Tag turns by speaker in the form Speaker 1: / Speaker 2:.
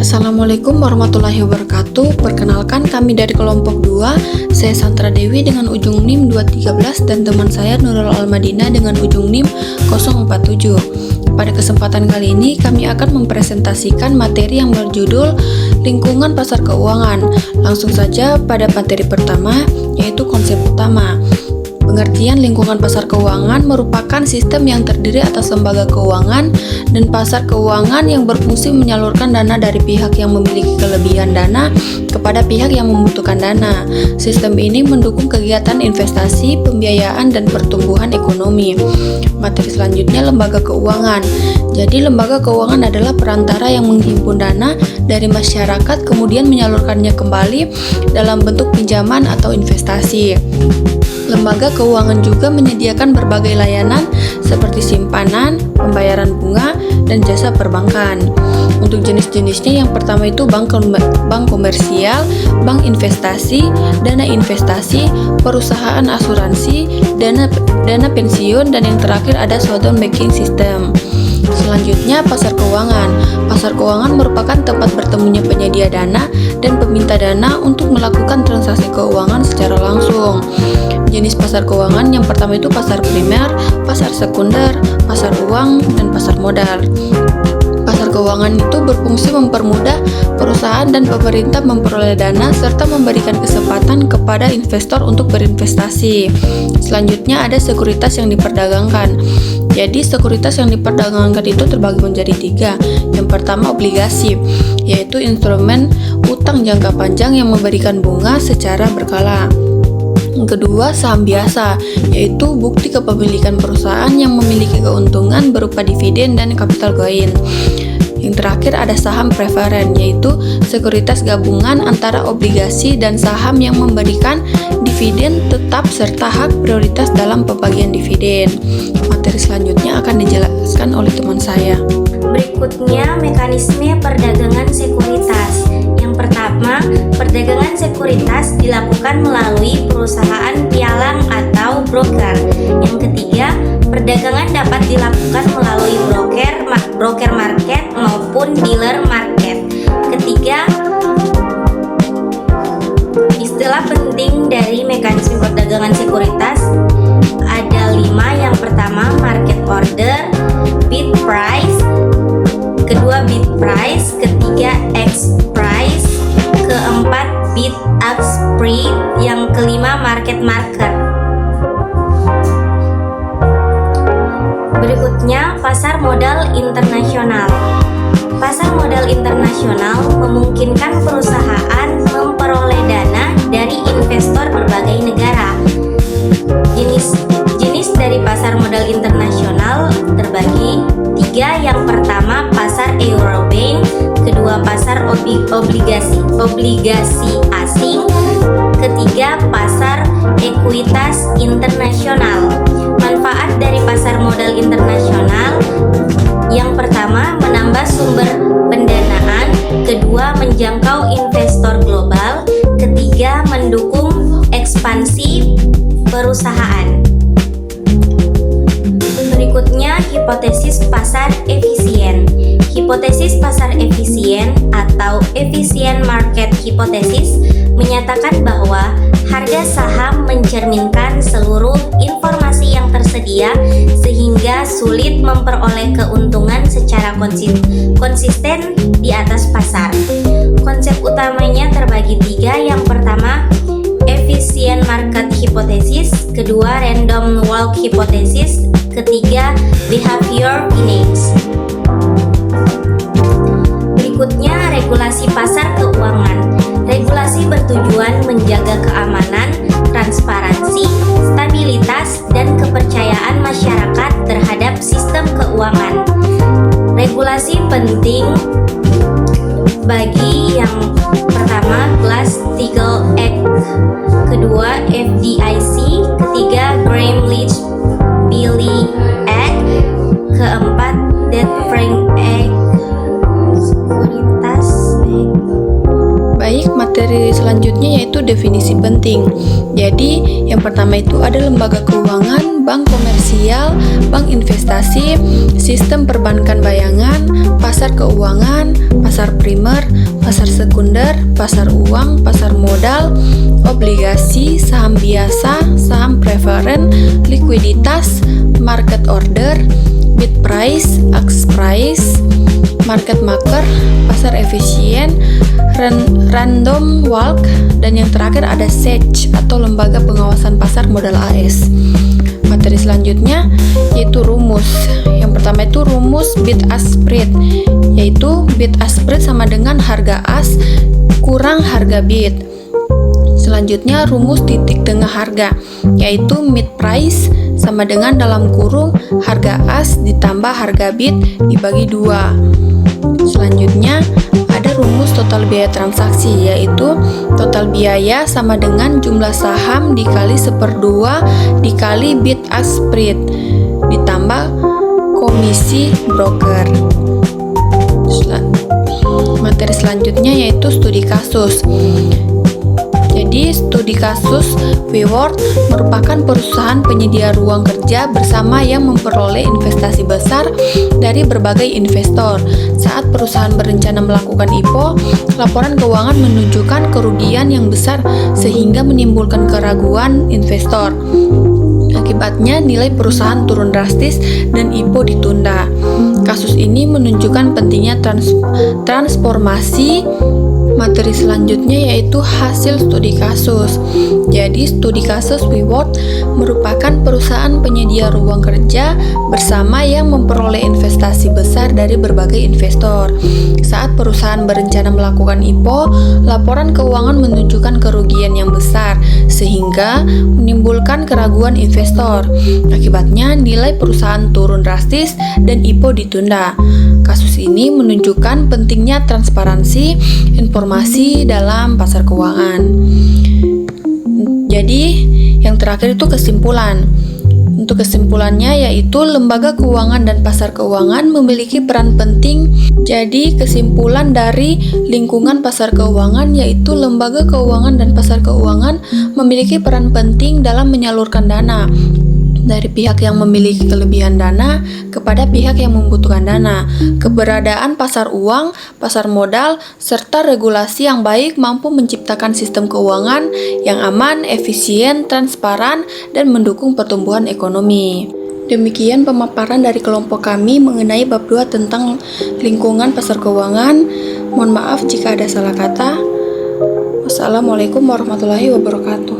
Speaker 1: Assalamualaikum warahmatullahi wabarakatuh. Perkenalkan, kami dari kelompok 2. Saya Santra Dewi dengan ujung NIM 213 dan teman saya Nurul Almadina dengan ujung NIM 047. Pada kesempatan kali ini kami akan mempresentasikan materi yang berjudul Lingkungan Pasar Keuangan. Langsung saja pada materi pertama, yaitu konsep utama. Pengertian lingkungan pasar keuangan merupakan sistem yang terdiri atas lembaga keuangan dan pasar keuangan yang berfungsi menyalurkan dana dari pihak yang memiliki kelebihan dana kepada pihak yang membutuhkan dana. Sistem ini mendukung kegiatan investasi, pembiayaan, dan pertumbuhan ekonomi. Materi selanjutnya, lembaga keuangan. Jadi, lembaga keuangan adalah perantara yang menghimpun dana dari masyarakat kemudian menyalurkannya kembali dalam bentuk pinjaman atau investasi. Lembaga keuangan juga menyediakan berbagai layanan seperti simpanan, pembayaran bunga, dan jasa perbankan. Untuk jenis-jenisnya, yang pertama itu bank komersial, bank investasi, dana investasi, perusahaan asuransi, dana pensiun, dan yang terakhir ada shutdown banking system. Selanjutnya, pasar keuangan. Pasar keuangan merupakan tempat bertemunya penyedia dana dan peminta dana untuk melakukan transaksi keuangan secara langsung. Jenis pasar keuangan yang pertama itu pasar primer, pasar sekunder, pasar uang, dan pasar modal. Pasar keuangan itu berfungsi mempermudah perusahaan dan pemerintah memperoleh dana serta memberikan kesempatan kepada investor untuk berinvestasi. Selanjutnya ada sekuritas yang diperdagangkan. Jadi sekuritas yang diperdagangkan itu terbagi menjadi 3. Yang pertama obligasi, yaitu instrumen utang jangka panjang yang memberikan bunga secara berkala. Yang kedua, saham biasa, yaitu bukti kepemilikan perusahaan yang memiliki keuntungan berupa dividen dan capital gain. Yang terakhir ada saham preferen, yaitu sekuritas gabungan antara obligasi dan saham yang memberikan dividen tetap serta hak prioritas dalam pembagian dividen. Materi selanjutnya akan dijelaskan oleh teman saya.
Speaker 2: Berikutnya, mekanisme perdagangan sekuritas. Yang pertama, perdagangan sekuritas dilakukan melalui perusahaan pialang atau broker. Yang ketiga, perdagangan dapat dilakukan melalui broker market maupun dealer market. Ketiga, istilah penting dari mekanisme perdagangan sekuritas ada 5. Yang pertama, market order, bid price, kedua bid price, ketiga X price, keempat bid ask spread, yang kelima market market. Berikutnya, pasar modal internasional. Pasar modal internasional memungkinkan perusahaan memperoleh dana dari investor berbagai negara. Jenis dari pasar modal internasional terbagi 3. Yang pertama, pasar Eurobank, kedua pasar obligasi asing, ketiga pasar ekuitas internasional. Manfaat dari pasar modal internasional: yang pertama, menambah sumber pendanaan, kedua, menjangkau investor global, ketiga, mendukung ekspansi perusahaan. Berikutnya, hipotesis pasar efisien. Hipotesis pasar efisien atau efficient market hypothesis menyatakan bahwa harga saham mencerminkan seluruh informasi yang tersedia sehingga sulit memperoleh keuntungan secara konsisten di atas pasar. Konsep utamanya terbagi 3. Yang pertama, efficient market hypothesis, kedua random walk hypothesis, ketiga behavior finance. Berikutnya, regulasi pasar keuangan. Regulasi bertujuan menjaga keamanan, transparansi, stabilitas, dan kepercayaan masyarakat terhadap sistem keuangan. Regulasi penting bagi yang pertama Glass-Steagall Act, kedua FDIC, ketiga Gramm-Leach-Bliley Act, keempat Dodd-Frank Act.
Speaker 1: Baik, materi selanjutnya yaitu definisi penting. Jadi, yang pertama itu ada lembaga keuangan, bank komersial, bank investasi, sistem perbankan bayangan, pasar keuangan, pasar pasar primer, pasar sekunder, pasar uang, pasar modal, obligasi, saham biasa, saham preferen, likuiditas, market order, bid price, ask price, market maker, pasar efisien, random walk, dan yang terakhir ada SEC atau Lembaga Pengawasan Pasar Modal AS. Materi selanjutnya yaitu rumus. Yang pertama itu rumus bid ask spread, yaitu bid ask spread sama dengan harga as kurang harga bid. Selanjutnya rumus titik tengah harga, yaitu mid price sama dengan dalam kurung harga as ditambah harga bid dibagi 2. Selanjutnya ada rumus total biaya transaksi, yaitu total biaya sama dengan jumlah saham dikali 1/2 dikali bid ask spread ditambah komisi broker. Materi selanjutnya yaitu studi kasus. Jadi, studi kasus WeWork merupakan perusahaan penyedia ruang kerja bersama yang memperoleh investasi besar dari berbagai investor. Saat perusahaan berencana melakukan IPO, laporan keuangan menunjukkan kerugian yang besar sehingga menimbulkan keraguan investor. Akibatnya, nilai perusahaan turun drastis dan IPO ditunda. Kasus ini menunjukkan pentingnya transformasi. Materi selanjutnya yaitu hasil studi kasus. Jadi, studi kasus WeWork merupakan perusahaan penyedia ruang kerja bersama yang memperoleh investasi besar dari berbagai investor. Saat perusahaan berencana melakukan IPO, laporan keuangan menunjukkan kerugian yang besar sehingga menimbulkan keraguan investor. Akibatnya, nilai perusahaan turun drastis dan IPO ditunda. Kasus ini menunjukkan pentingnya transparansi informasi dalam pasar keuangan. Jadi, yang terakhir itu kesimpulan. Untuk kesimpulannya yaitu lembaga keuangan dan pasar keuangan memiliki peran penting. Jadi, kesimpulan dari lingkungan pasar keuangan yaitu lembaga keuangan dan pasar keuangan memiliki peran penting dalam menyalurkan dana dari pihak yang memiliki kelebihan dana kepada pihak yang membutuhkan dana. Keberadaan pasar uang, pasar modal, serta regulasi yang baik mampu menciptakan sistem keuangan yang aman, efisien, transparan, dan mendukung pertumbuhan ekonomi. Demikian pemaparan dari kelompok kami mengenai bab 2 tentang lingkungan pasar keuangan. Mohon maaf jika ada salah kata. Wassalamualaikum warahmatullahi wabarakatuh.